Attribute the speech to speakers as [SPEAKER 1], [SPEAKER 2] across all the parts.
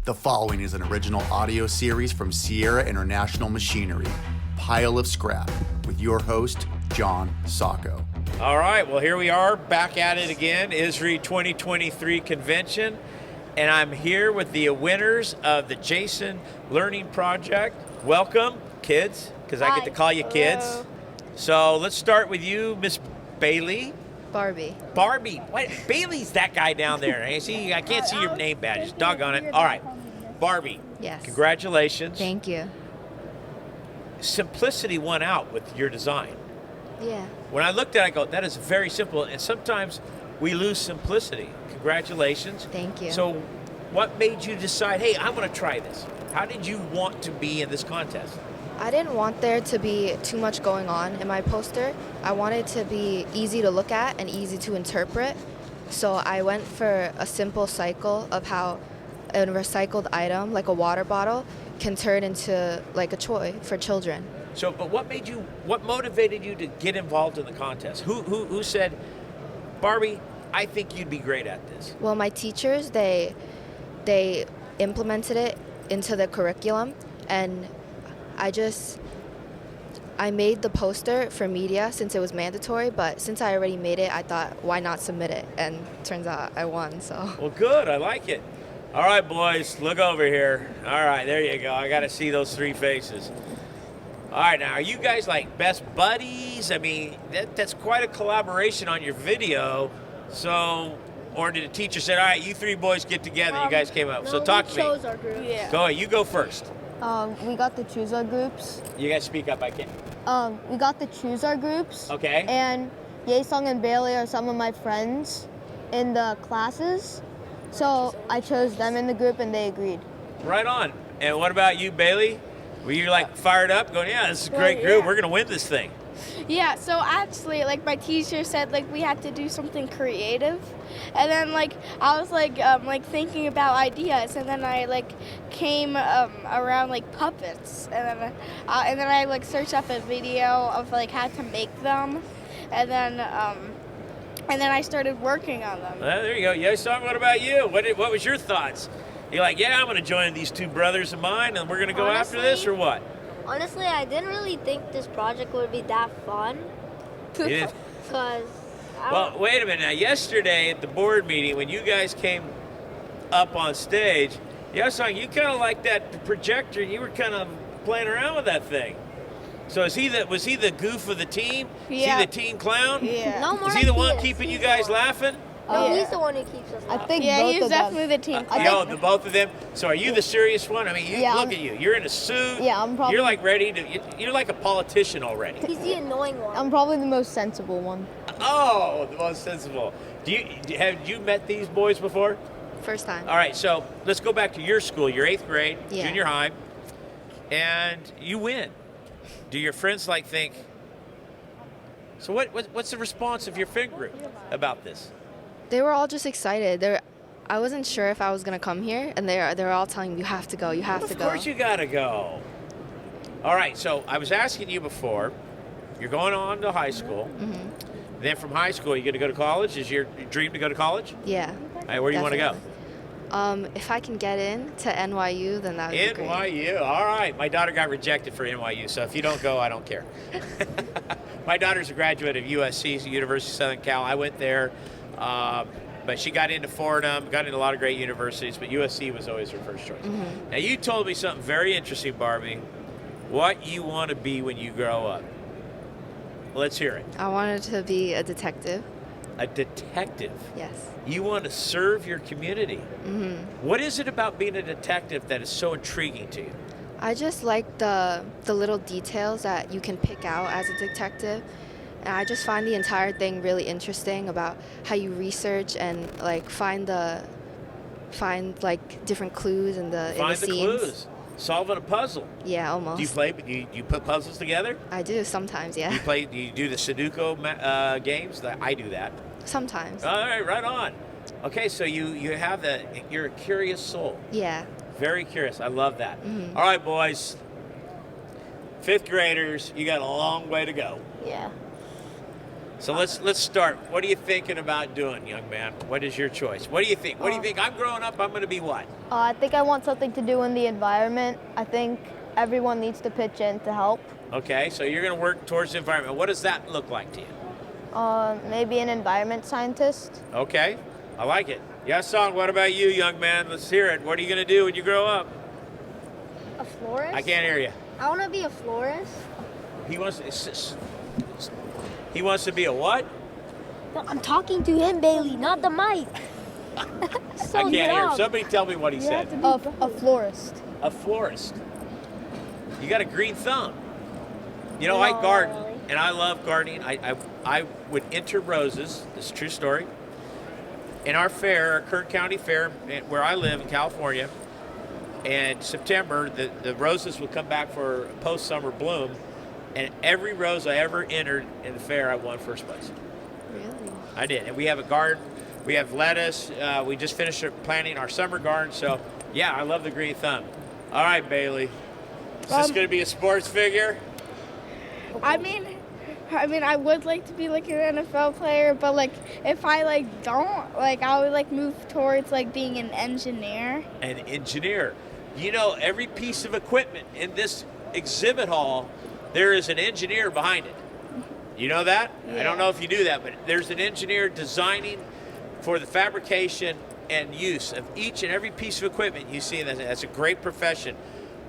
[SPEAKER 1] The following is an original audio series from Sierra International Machinery, Pile of Scrap, with your host, John Sacco.
[SPEAKER 2] All right, well, here we are, back at it again, ISRI 2023 convention, and I'm here with the winners of the Yaesung Learning Project. Welcome, kids, because I get to call you kids.
[SPEAKER 3] Hello.
[SPEAKER 2] So let's start with you, Miss Bailey.
[SPEAKER 4] Barbie.
[SPEAKER 2] Barbie, what? Bailey's that guy down there. I can't see your name badge. Doggone it. All right, Barbie.
[SPEAKER 4] Yes.
[SPEAKER 2] Congratulations.
[SPEAKER 4] Thank you.
[SPEAKER 2] Simplicity won out with your design.
[SPEAKER 4] Yeah.
[SPEAKER 2] When I looked at it, I go, that is very simple, and sometimes we lose simplicity. Congratulations.
[SPEAKER 4] Thank you.
[SPEAKER 2] So what made you decide, hey, I'm going to try this? How did you want to be in this contest?
[SPEAKER 4] I didn't want there to be too much going on in my poster. I wanted to be easy to look at and easy to interpret. So I went for a simple cycle of how a recycled item, like a water bottle, can turn into like a toy for children.
[SPEAKER 2] So, but what motivated you to get involved in the contest? Who said, Barbie, I think you'd be great at this?
[SPEAKER 4] Well, my teachers, they implemented it into the curriculum, and I made the poster for media since it was mandatory, but since I already made it, I thought, why not submit it? And turns out I won, so.
[SPEAKER 2] Well, good, I like it. All right, boys, look over here. All right, there you go. I got to see those three faces. All right, now, are you guys like best buddies? I mean, that's quite a collaboration on your video. So, or did the teacher say, all right, you three boys get together, you guys came up. So talk to me.
[SPEAKER 3] Chose our group. Yeah.
[SPEAKER 2] Go ahead, you go first.
[SPEAKER 5] We got to choose our groups.
[SPEAKER 2] You guys speak up, I can't.
[SPEAKER 5] We got to choose our groups.
[SPEAKER 2] Okay.
[SPEAKER 5] And Yaesung and Bailey are some of my friends in the classes. So I chose them in the group and they agreed.
[SPEAKER 2] Right on. And what about you, Bailey? Were you like fired up going, yeah, this is a great group, we're gonna win this thing?
[SPEAKER 3] Yeah, so actually, like, my teacher said, like, we had to do something creative. And then, like, I was, like, thinking about ideas. And then I, like, came around, like, puppets. And then I, like, searched up a video of, like, how to make them. And then I started working on them.
[SPEAKER 2] There you go. Yaesung, what about you? What was your thoughts? You're like, yeah, I'm gonna join these two brothers of mine and we're gonna go after this, or what?
[SPEAKER 6] Honestly, I didn't really think this project would be that fun.
[SPEAKER 2] You didn't?
[SPEAKER 6] Because
[SPEAKER 2] Well, wait a minute. Now, yesterday at the board meeting, when you guys came up on stage, Yaesung, you kind of like that projector. You were kind of playing around with that thing. So was he the goof of the team?
[SPEAKER 3] Yeah.
[SPEAKER 2] Is he the teen clown?
[SPEAKER 3] Yeah.
[SPEAKER 6] no more
[SPEAKER 2] Is he the one
[SPEAKER 6] ideas.
[SPEAKER 2] keeping you
[SPEAKER 6] He's
[SPEAKER 2] guys
[SPEAKER 6] the one.
[SPEAKER 2] laughing?
[SPEAKER 6] No,
[SPEAKER 3] Yeah.
[SPEAKER 6] he's the one who keeps us
[SPEAKER 5] I
[SPEAKER 6] laughing.
[SPEAKER 5] think
[SPEAKER 3] Yeah,
[SPEAKER 5] both
[SPEAKER 3] he's
[SPEAKER 5] of them.
[SPEAKER 3] definitely the team.
[SPEAKER 2] The both of them. So are you the serious one? I mean,
[SPEAKER 5] Yeah,
[SPEAKER 2] look
[SPEAKER 5] I'm-
[SPEAKER 2] at you. You're in a suit.
[SPEAKER 5] Yeah, I'm probably-
[SPEAKER 2] You're like ready to. You're like a politician already.
[SPEAKER 6] He's the annoying one.
[SPEAKER 5] I'm probably the most sensible one.
[SPEAKER 2] Oh, the most sensible. Have you met these boys before?
[SPEAKER 4] First time.
[SPEAKER 2] All right, so let's go back to your school. You're 8th grade,
[SPEAKER 4] Yeah.
[SPEAKER 2] junior high, and you win. Do your friends think? So what's the response of your friend group about this?
[SPEAKER 4] They were all just excited. I wasn't sure if I was gonna come here, and they're all telling me, you have to go, you have to go.
[SPEAKER 2] Of course you gotta go. All right, so I was asking you before. You're going on to high school.
[SPEAKER 4] Mm-hmm.
[SPEAKER 2] Then from high school, you're gonna go to college. Is your dream to go to college?
[SPEAKER 4] Yeah.
[SPEAKER 2] All right, where do you want to go?
[SPEAKER 4] If I can get in to NYU, then that would be great.
[SPEAKER 2] NYU. All right. My daughter got rejected for NYU, so if you don't go, I don't care. My daughter's a graduate of USC, University of Southern Cal. I went there, but she got into Fordham, got into a lot of great universities, but USC was always her first choice.
[SPEAKER 4] Mm-hmm.
[SPEAKER 2] Now, you told me something very interesting, Barbie. What you want to be when you grow up. Let's hear it.
[SPEAKER 4] I wanted to be a detective.
[SPEAKER 2] A detective.
[SPEAKER 4] Yes.
[SPEAKER 2] You want to serve your community.
[SPEAKER 4] Mm-hmm.
[SPEAKER 2] What is it about being a detective that is so intriguing to you?
[SPEAKER 4] I just like the little details that you can pick out as a detective. And I just find the entire thing really interesting about how you research and find different clues in the
[SPEAKER 2] Find the
[SPEAKER 4] scenes.
[SPEAKER 2] clues. Solving a puzzle.
[SPEAKER 4] Yeah, almost.
[SPEAKER 2] Do you play? Do you put puzzles together?
[SPEAKER 4] I do sometimes, yeah.
[SPEAKER 2] Do you do the Sudoku games? I do that.
[SPEAKER 4] Sometimes.
[SPEAKER 2] All right, right on. Okay, so you're a curious soul.
[SPEAKER 4] Yeah.
[SPEAKER 2] Very curious. I love that.
[SPEAKER 4] Mhm.
[SPEAKER 2] All right, boys. 5th graders, you got a long way to go.
[SPEAKER 6] Yeah.
[SPEAKER 2] So let's start. What are you thinking about doing, young man? What is your choice? What do you think? What do you think? I'm growing up, I'm going to be what?
[SPEAKER 5] I think I want something to do in the environment. I think everyone needs to pitch in to help.
[SPEAKER 2] Okay, so you're going to work towards the environment. What does that look like to you?
[SPEAKER 5] Maybe an environment scientist.
[SPEAKER 2] Okay, I like it. Yaesung, what about you, young man? Let's hear it. What are you going to do when you grow up?
[SPEAKER 6] A florist?
[SPEAKER 2] I can't hear you.
[SPEAKER 6] I want to be a florist.
[SPEAKER 2] He wants to be a what?
[SPEAKER 6] No, I'm talking to him, Bailey, not the mic. So
[SPEAKER 2] I can't hear him.
[SPEAKER 6] loud.
[SPEAKER 2] Somebody tell me what he said.
[SPEAKER 5] A florist.
[SPEAKER 2] A florist. You got a green thumb. You know,
[SPEAKER 6] No,
[SPEAKER 2] I garden,
[SPEAKER 6] really.
[SPEAKER 2] and I love gardening. I would enter roses. This is a true story. In our fair, our Kern County Fair, where I live in California, in September, the roses would come back for post-summer bloom, and every rose I ever entered in the fair, I won first place.
[SPEAKER 4] Really?
[SPEAKER 2] I did. And we have a garden. We have lettuce. We just finished planting our summer garden. So, yeah, I love the green thumb. All right, Bailey. Is this going to be a sports figure?
[SPEAKER 3] I mean, I would like to be like an NFL player, but like if I like don't, like I would like move towards like being an engineer.
[SPEAKER 2] An engineer. You know, every piece of equipment in this exhibit hall, there is an engineer behind it. You know that? I don't know if you do that, but there's an engineer designing for the fabrication and use of each and every piece of equipment you see. That's a great profession.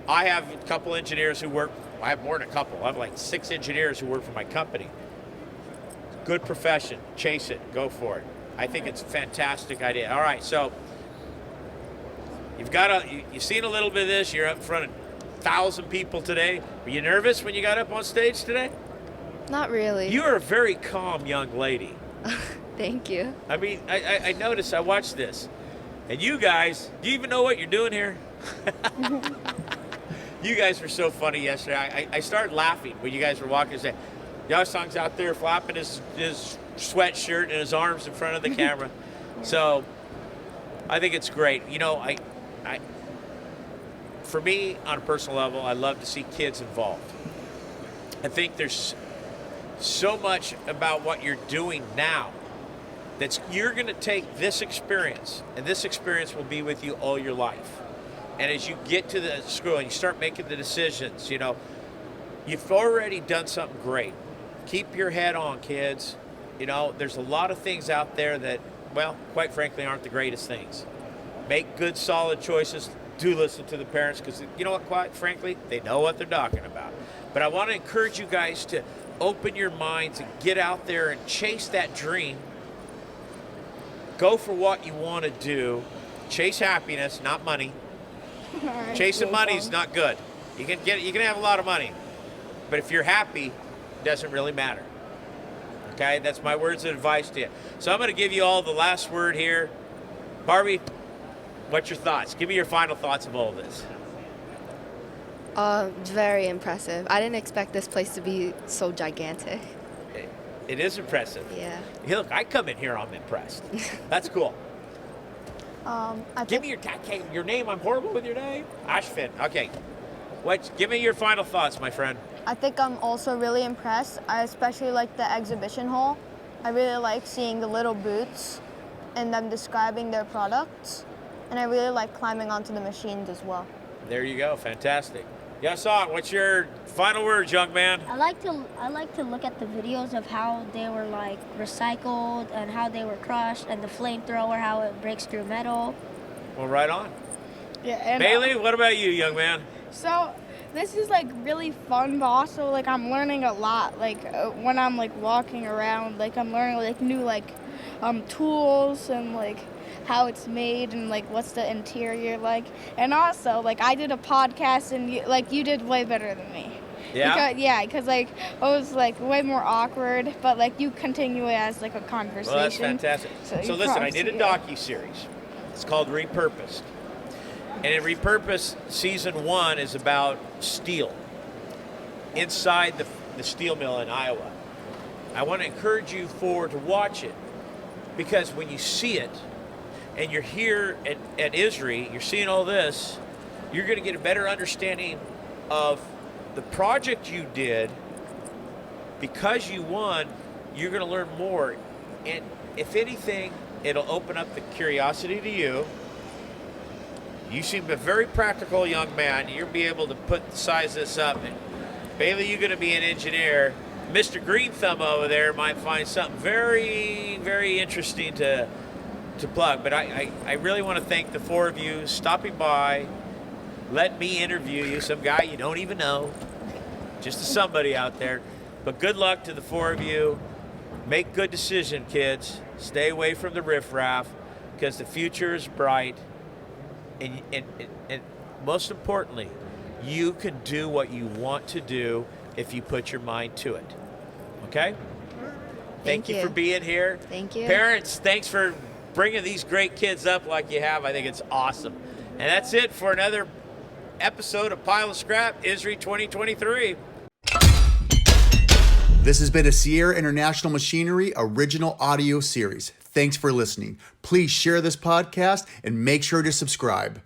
[SPEAKER 2] I have a couple engineers who work. I have more than a couple. I have like 6 engineers who work for my company. Good profession. Chase it. Go for it. I think it's a fantastic idea. All right, so you've seen a little bit of this. You're up in front of 1,000 people today. Were you nervous when you got up on stage today?
[SPEAKER 4] Not really.
[SPEAKER 2] You are a very calm young lady.
[SPEAKER 4] Thank you.
[SPEAKER 2] I mean, I noticed, I watched this. And you guys, do you even know what you're doing here? You guys were so funny yesterday. I started laughing when you guys were walking and saying, Yaesung's out there flapping his sweatshirt and his arms in front of the camera. So I think it's great. You know, for me, on a personal level, I love to see kids involved. I think there's so much about what you're doing now that you're going to take this experience, and this experience will be with you all your life. And as you get to the school and you start making the decisions, you know, you've already done something great. Keep your head on, kids. You know, there's a lot of things out there that, well, quite frankly, aren't the greatest things. Make good, solid choices. Do listen to the parents, because you know what, quite frankly, they know what they're talking about. But I want to encourage you guys to open your minds and get out there and chase that dream. Go for what you want to do. Chase happiness, not money. Chasing money is not good. You can have a lot of money, but if you're happy, it doesn't really matter. Okay, that's my words of advice to you. So I'm going to give you all the last word here. Barbie, what's your thoughts? Give me your final thoughts of all this.
[SPEAKER 4] Very impressive. I didn't expect this place to be so gigantic.
[SPEAKER 2] It is impressive.
[SPEAKER 4] Yeah.
[SPEAKER 2] Hey, look, I come in here, I'm impressed. That's cool. Give me your name. I'm horrible with your name. Ashvin. Okay. Give me your final thoughts, my friend.
[SPEAKER 5] I think I'm also really impressed. I especially like the exhibition hall. I really like seeing the little booths and them describing their products. And I really like climbing onto the machines as well.
[SPEAKER 2] There you go. Fantastic. Yaesung, what's your final words, young man?
[SPEAKER 6] I like to look at the videos of how they were like recycled and how they were crushed, and the flamethrower, how it breaks through metal.
[SPEAKER 2] Well, right on.
[SPEAKER 3] Yeah. And,
[SPEAKER 2] Bailey, what about you, young man?
[SPEAKER 3] So this is like really fun, but also like I'm learning a lot. Like when I'm like walking around, like I'm learning like new like tools and like how it's made and like what's the interior like. And also like I did a podcast and you did way better than me.
[SPEAKER 2] Yeah.
[SPEAKER 3] Because like it was like way more awkward, but like you continue it as like a conversation.
[SPEAKER 2] Well, that's fantastic. So listen, I did a
[SPEAKER 3] yeah.
[SPEAKER 2] docu-series. It's called Repurposed. And in Repurposed, season 1 is about steel inside the steel mill in Iowa. I want to encourage you to watch it, because when you see it and you're here at ISRI, you're seeing all this, you're going to get a better understanding of the project you did because you won you're going to learn more. And if anything, it'll open up the curiosity to you. You seem a very practical young man. You'll be able to size this up. And Bailey, you're going to be an engineer. Mr. Green Thumb over there might find something very, very interesting to plug. But I really want to thank the four of you stopping by. Let me interview you, some guy you don't even know, just somebody out there. But good luck to the four of you. Make good decision, kids. Stay away from the riffraff, because the future is bright. And most importantly, you can do what you want to do if you put your mind to it. Okay? Thank you for being here.
[SPEAKER 4] Thank you.
[SPEAKER 2] Parents, thanks for bringing these great kids up like you have. I think it's awesome. And that's it for another episode of Pile of Scrap, ISRI 2023.
[SPEAKER 1] This has been a Sierra International Machinery original audio series. Thanks for listening. Please share this podcast and make sure to subscribe.